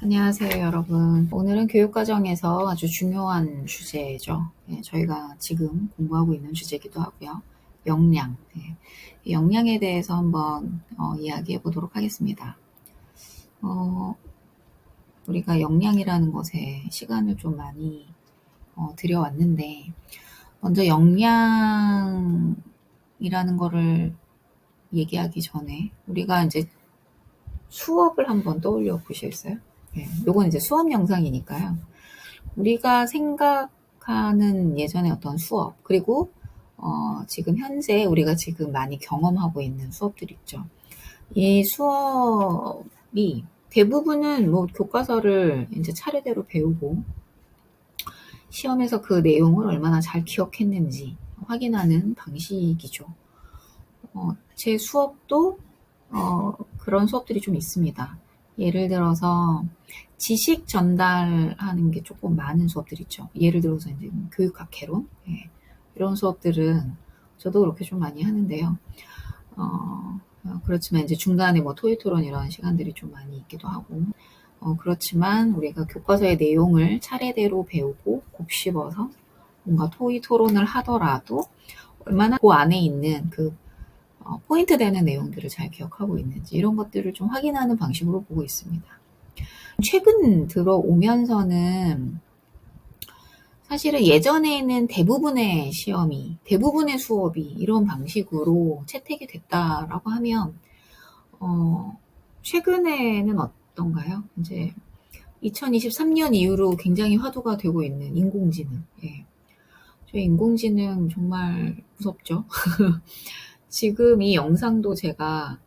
안녕하세요, 여러분. 오늘은 교육과정에서 아주 중요한 주제죠. 저희가 지금 공부하고 있는 주제이기도 하고요. 역량. 이 역량에 대해서 한번 이야기해 보도록 하겠습니다. 우리가 역량이라는 것에 시간을 좀 많이 들여왔는데, 먼저 역량이라는 거를 얘기하기 전에 우리가 이제 수업을 한번 떠올려 보시겠어요? 요건 이제 수업 영상이니까요. 우리가 생각하는 예전의 어떤 수업, 그리고 지금 현재 우리가 지금 많이 경험하고 있는 수업들 있죠. 이 수업이 대부분은 뭐 교과서를 이제 차례대로 배우고 시험에서 그 내용을 얼마나 잘 기억했는지 확인하는 방식이죠. 제 수업도 그런 수업들이 좀 있습니다. 예를 들어서 지식 전달하는 게 조금 많은 수업들 있죠. 예를 들어서 이제 교육학 개론, 이런 수업들은 저도 그렇게 좀 많이 하는데요. 그렇지만 이제 중간에 뭐 토의 토론 이런 시간들이 좀 많이 있기도 하고, 그렇지만 우리가 교과서의 내용을 차례대로 배우고 곱씹어서 뭔가 토의 토론을 하더라도 얼마나 그 안에 있는 그 포인트 되는 내용들을 잘 기억하고 있는지 이런 것들을 좀 확인하는 방식으로 보고 있습니다. 최근 들어오면서는 사실은 예전에는 대부분의 시험이, 대부분의 수업이 이런 방식으로 채택이 됐다라고 하면, 최근에는 어떤가요? 이제 2023년 이후로 굉장히 화두가 되고 있는 인공지능. 저희 인공지능 정말 무섭죠? 지금 이 영상도 제가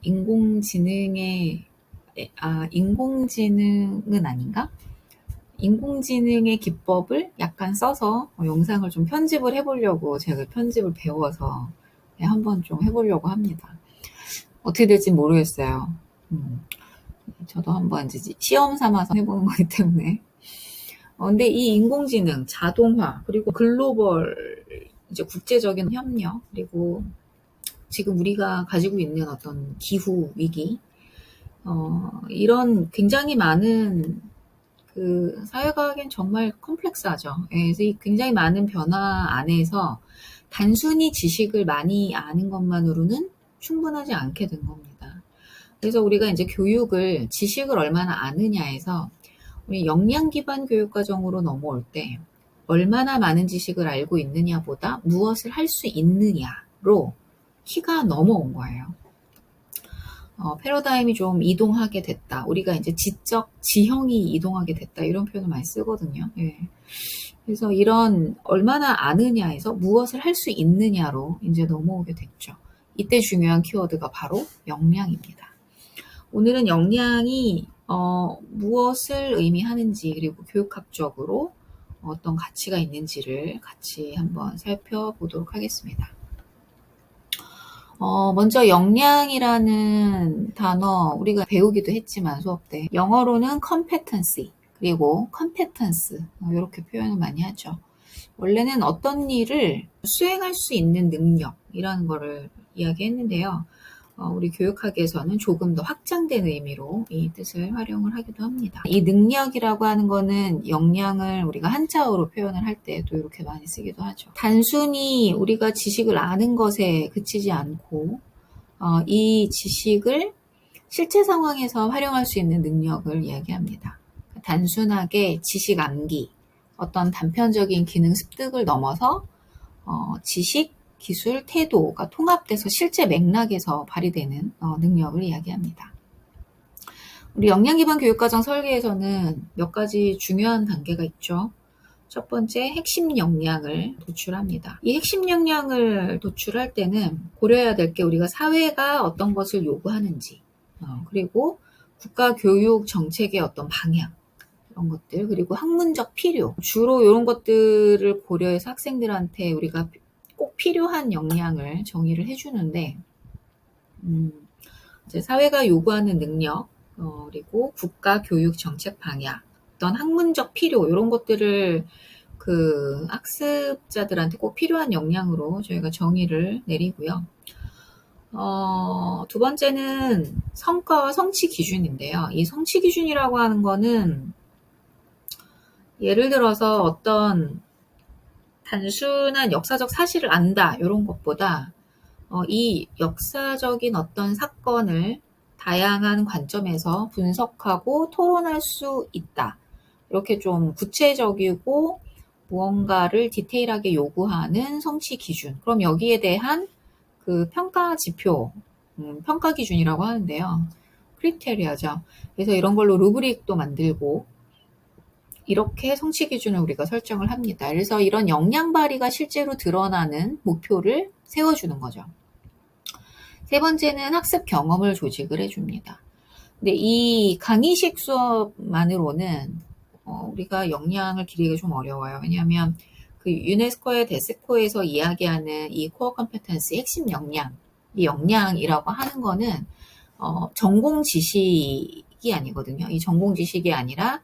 인공지능은 아닌가? 인공지능의 기법을 약간 써서 영상을 좀 편집을 해보려고 제가 편집을 배워서 한번 좀 해보려고 합니다. 어떻게 될지 모르겠어요. 저도 한번 이제 시험 삼아서 해보는 거기 때문에. 근데 이 인공지능, 자동화, 그리고 글로벌, 이제 국제적인 협력, 그리고 지금 우리가 가지고 있는 어떤 기후 위기, 이런 굉장히 많은 그 사회과학엔 정말 컴플렉스하죠. 그래서 이 굉장히 많은 변화 안에서 단순히 지식을 많이 아는 것만으로는 충분하지 않게 된 겁니다. 그래서 우리가 이제 교육을 지식을 얼마나 아느냐에서 우리 역량 기반 교육 과정으로 넘어올 때 얼마나 많은 지식을 알고 있느냐보다 무엇을 할 수 있느냐로 키가 넘어온 거예요. 패러다임이 좀 이동하게 됐다. 우리가 이제 지적 지형이 이동하게 됐다. 이런 표현을 많이 쓰거든요. 그래서 이런 얼마나 아느냐에서 무엇을 할 수 있느냐로 이제 넘어오게 됐죠. 이때 중요한 키워드가 바로 역량입니다. 오늘은 역량이 무엇을 의미하는지 그리고 교육학적으로 어떤 가치가 있는지를 같이 한번 살펴보도록 하겠습니다. 먼저 역량이라는 단어 우리가 배우기도 했지만 수업 때 영어로는 competency 그리고 competence 이렇게 표현을 많이 하죠. 원래는 어떤 일을 수행할 수 있는 능력이라는 거를 이야기했는데요. 우리 교육학에서는 조금 더 확장된 의미로 이 뜻을 활용을 하기도 합니다. 이 능력이라고 하는 거는 역량을 우리가 한자어로 표현을 할 때도 이렇게 많이 쓰기도 하죠. 단순히 우리가 지식을 아는 것에 그치지 않고 이 지식을 실제 상황에서 활용할 수 있는 능력을 이야기합니다. 단순하게 지식 암기, 어떤 단편적인 기능 습득을 넘어서 지식, 기술, 태도가 통합돼서 실제 맥락에서 발휘되는 능력을 이야기합니다. 우리 역량 기반 교육과정 설계에서는 몇 가지 중요한 단계가 있죠. 첫 번째, 핵심 역량을 도출합니다. 이 핵심 역량을 도출할 때는 고려해야 될 게 우리가 사회가 어떤 것을 요구하는지, 그리고 국가 교육 정책의 어떤 방향, 이런 것들, 그리고 학문적 필요, 주로 이런 것들을 고려해서 학생들한테 우리가 꼭 필요한 역량을 정의를 해주는데, 이제 사회가 요구하는 능력, 그리고 국가 교육 정책 방향, 어떤 학문적 필요, 이런 것들을 그 학습자들한테 꼭 필요한 역량으로 저희가 정의를 내리고요. 두 번째는 성과와 성취 기준인데요. 이 성취 기준이라고 하는 거는 예를 들어서 어떤 단순한 역사적 사실을 안다 이런 것보다 이 역사적인 어떤 사건을 다양한 관점에서 분석하고 토론할 수 있다. 이렇게 좀 구체적이고 무언가를 디테일하게 요구하는 성취 기준. 그럼 여기에 대한 그 평가 지표, 평가 기준이라고 하는데요. 크리테리아죠. 그래서 이런 걸로 루브릭도 만들고 이렇게 성취 기준을 우리가 설정을 합니다. 그래서 이런 역량 발휘가 실제로 드러나는 목표를 세워주는 거죠. 세 번째는 학습 경험을 조직을 해줍니다. 근데 이 강의식 수업만으로는 우리가 역량을 기르기가 좀 어려워요. 왜냐하면 그 유네스코의 데스코에서 이야기하는 이 코어 컴petency 핵심 역량, 이 역량이라고 하는 거는 전공 지식이 아니거든요. 이 전공 지식이 아니라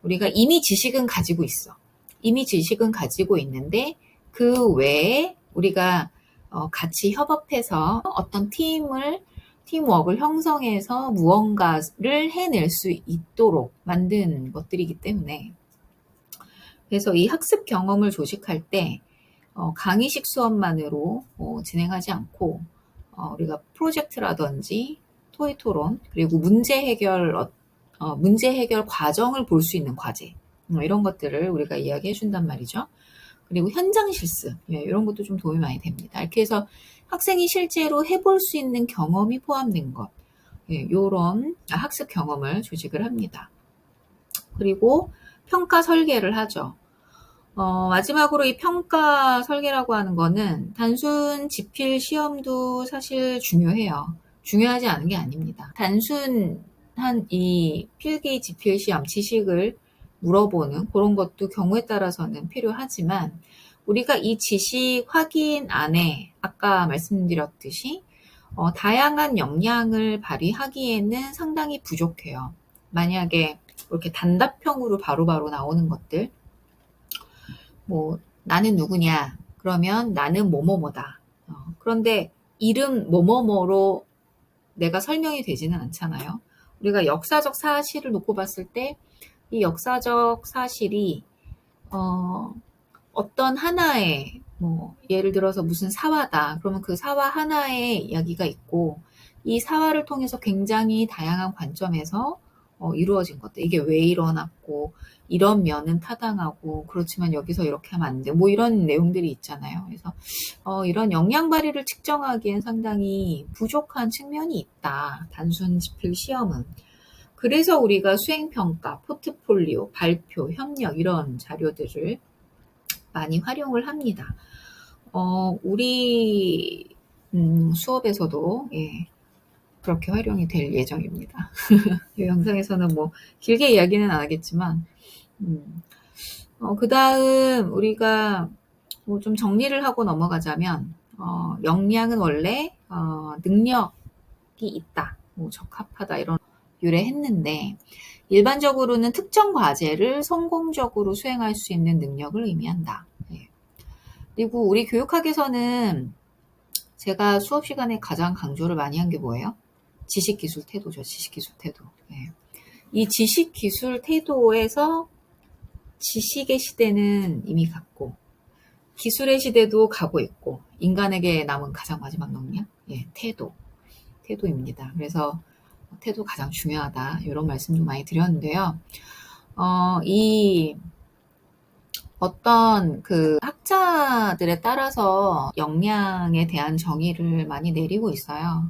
우리가 이미 지식은 가지고 있어. 이미 지식은 가지고 있는데 그 외에 우리가 같이 협업해서 어떤 팀워크를 형성해서 무언가를 해낼 수 있도록 만든 것들이기 때문에 그래서 이 학습 경험을 조직할 때 강의식 수업만으로 진행하지 않고 우리가 프로젝트라든지 토의 토론 그리고 문제 해결 과정을 볼 수 있는 과제 이런 것들을 우리가 이야기해 준단 말이죠. 그리고 현장 실습 이런 것도 좀 도움이 많이 됩니다. 이렇게 해서 학생이 실제로 해볼 수 있는 경험이 포함된 것 이런 학습 경험을 조직을 합니다. 그리고 평가 설계를 하죠. 마지막으로 이 평가 설계라고 하는 거는 단순 지필 시험도 사실 중요해요. 중요하지 않은 게 아닙니다. 단순한 이 필기 지필 시험 지식을 물어보는 그런 것도 경우에 따라서는 필요하지만 우리가 이 지식 확인 안에 아까 말씀드렸듯이 다양한 역량을 발휘하기에는 상당히 부족해요. 만약에 이렇게 단답형으로 바로바로 나오는 것들 뭐 나는 누구냐? 그러면 나는 뭐뭐뭐다. 그런데 이름 뭐뭐뭐로 내가 설명이 되지는 않잖아요. 우리가 역사적 사실을 놓고 봤을 때 이 역사적 사실이 어떤 하나의 뭐 예를 들어서 무슨 사화다. 그러면 그 사화 하나의 이야기가 있고 이 사화를 통해서 굉장히 다양한 관점에서 이루어진 것들. 이게 왜 일어났고 이런 면은 타당하고 그렇지만 여기서 이렇게 하면 안 돼. 뭐 이런 내용들이 있잖아요. 그래서 이런 역량 발휘를 측정하기엔 상당히 부족한 측면이 있다. 단순 지필 시험은. 그래서 우리가 수행평가, 포트폴리오, 발표, 협력 이런 자료들을 많이 활용을 합니다. 우리 수업에서도 그렇게 활용이 될 예정입니다. 이 영상에서는 뭐 길게 이야기는 안 하겠지만 그 다음 우리가 뭐 좀 정리를 하고 넘어가자면 역량은 원래 능력이 있다, 뭐 적합하다 이런 유래했는데 일반적으로는 특정 과제를 성공적으로 수행할 수 있는 능력을 의미한다. 그리고 우리 교육학에서는 제가 수업 시간에 가장 강조를 많이 한 게 뭐예요? 지식기술 태도죠. 지식기술 태도. 이 지식기술 태도에서 지식의 시대는 이미 갔고 기술의 시대도 가고 있고 인간에게 남은 가장 마지막 능력? 태도입니다. 그래서 태도 가장 중요하다. 이런 말씀도 많이 드렸는데요. 이 어떤 그 학자들에 따라서 역량에 대한 정의를 많이 내리고 있어요.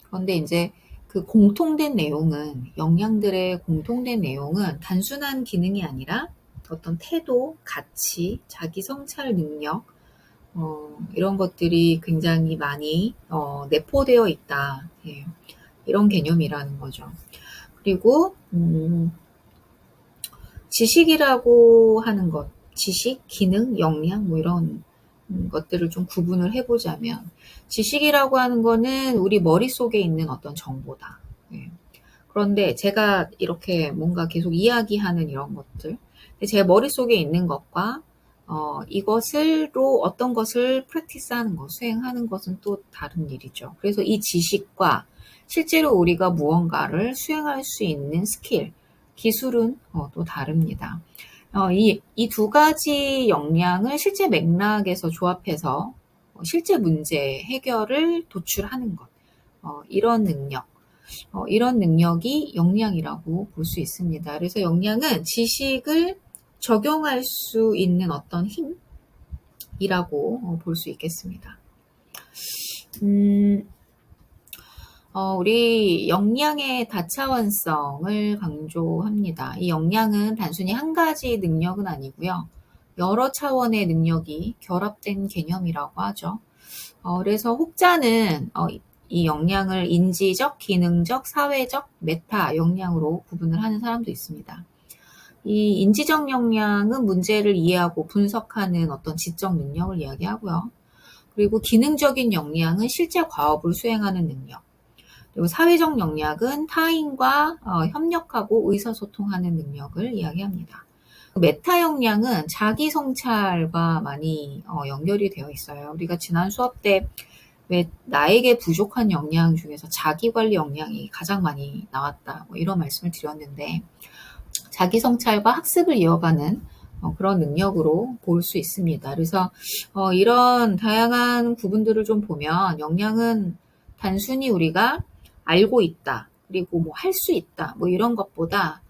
그런데 이제 그 공통된 내용은, 역량들의 공통된 내용은 단순한 기능이 아니라 어떤 태도, 가치, 자기 성찰 능력, 이런 것들이 굉장히 많이 내포되어 있다. 이런 개념이라는 거죠. 그리고 지식이라고 하는 것, 지식, 기능, 역량 뭐 이런 것들을 좀 구분을 해보자면 지식이라고 하는 거는 우리 머릿속에 있는 어떤 정보다. 그런데 제가 이렇게 뭔가 계속 이야기하는 이런 것들, 제 머릿속에 있는 것과 이것으로 어떤 것을 프랙티스하는 것, 수행하는 것은 또 다른 일이죠. 그래서 이 지식과 실제로 우리가 무언가를 수행할 수 있는 스킬, 기술은 또 다릅니다. 이 두 가지 역량을 실제 맥락에서 조합해서 실제 문제 해결을 도출하는 것, 이런 능력, 이런 능력이 역량이라고 볼 수 있습니다. 그래서 역량은 지식을 적용할 수 있는 어떤 힘이라고 볼 수 있겠습니다. 우리 역량의 다차원성을 강조합니다. 이 역량은 단순히 한 가지 능력은 아니고요. 여러 차원의 능력이 결합된 개념이라고 하죠. 그래서 혹자는 이 역량을 인지적, 기능적, 사회적, 메타 역량으로 구분을 하는 사람도 있습니다. 이 인지적 역량은 문제를 이해하고 분석하는 어떤 지적 능력을 이야기하고요. 그리고 기능적인 역량은 실제 과업을 수행하는 능력. 그리고 사회적 역량은 타인과 협력하고 의사소통하는 능력을 이야기합니다. 메타 역량은 자기 성찰과 많이 연결이 되어 있어요. 우리가 지난 수업 때 왜 나에게 부족한 역량 중에서 자기관리 역량이 가장 많이 나왔다, 뭐 이런 말씀을 드렸는데, 자기 성찰과 학습을 이어가는 그런 능력으로 볼 수 있습니다. 그래서 이런 다양한 부분들을 좀 보면 역량은 단순히 우리가 알고 있다, 그리고 뭐 할 수 있다, 뭐 이런 것보다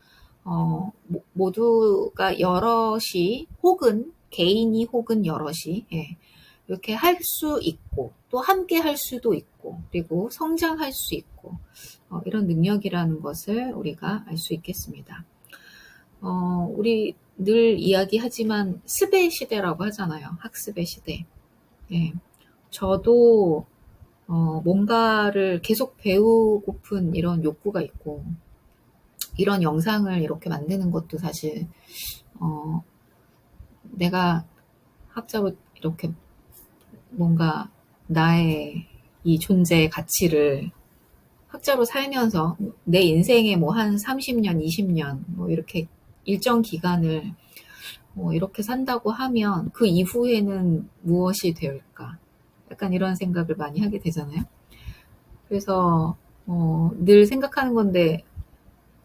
모두가 여럿이 혹은 개인이 혹은 여럿이 이렇게 할 수 있고 또 함께 할 수도 있고 그리고 성장할 수 있고 이런 능력이라는 것을 우리가 알 수 있겠습니다. 우리 늘 이야기하지만 습의 시대라고 하잖아요. 학습의 시대. 예. 저도 뭔가를 계속 배우고픈 이런 욕구가 있고 이런 영상을 이렇게 만드는 것도 사실 내가 학자로 이렇게 뭔가 나의 이 존재의 가치를 학자로 살면서 내 인생에 뭐 한 30년, 20년 뭐 이렇게 일정 기간을 이렇게 산다고 하면 그 이후에는 무엇이 될까? 약간 이런 생각을 많이 하게 되잖아요. 그래서 늘 생각하는 건데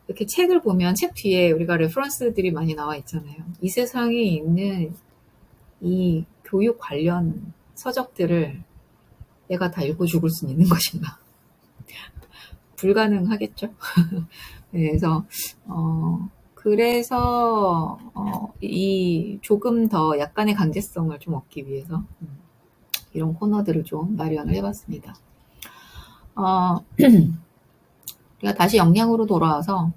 이렇게 책을 보면 책 뒤에 우리가 레퍼런스들이 많이 나와 있잖아요. 이 세상에 있는 이 교육 관련 서적들을 내가 다 읽고 죽을 수 있는 것인가? 불가능하겠죠. 그래서 이 조금 더 약간의 강제성을 좀 얻기 위해서 이런 코너들을 좀 마련을 해봤습니다. 우리가 다시 역량으로 돌아와서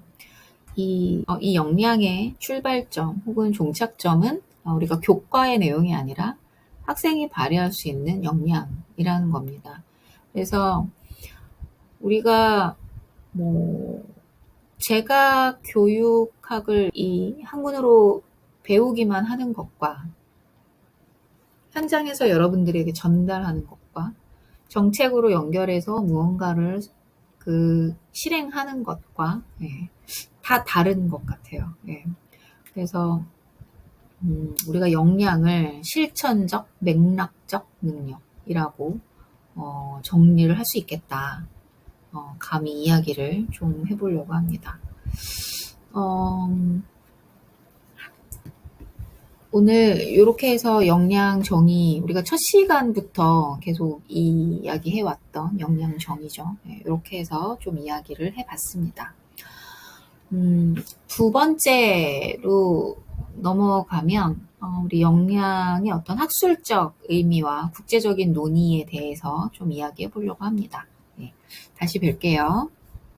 이 역량의 출발점 혹은 종착점은 우리가 교과의 내용이 아니라 학생이 발휘할 수 있는 역량이라는 겁니다. 그래서 우리가 제가 교육학을 이 학문으로 배우기만 하는 것과 현장에서 여러분들에게 전달하는 것과 정책으로 연결해서 무언가를 실행하는 것과 다 다른 것 같아요. 그래서 우리가 역량을 실천적, 맥락적 능력이라고 정리를 할 수 있겠다. 감히 이야기를 좀 해보려고 합니다. 오늘 이렇게 해서 역량 정의, 우리가 첫 시간부터 계속 이야기해왔던 역량 정의죠. 이렇게 해서 좀 이야기를 해봤습니다. 두 번째로 넘어가면 우리 역량의 어떤 학술적 의미와 국제적인 논의에 대해서 좀 이야기해 보려고 합니다. 다시 뵐게요.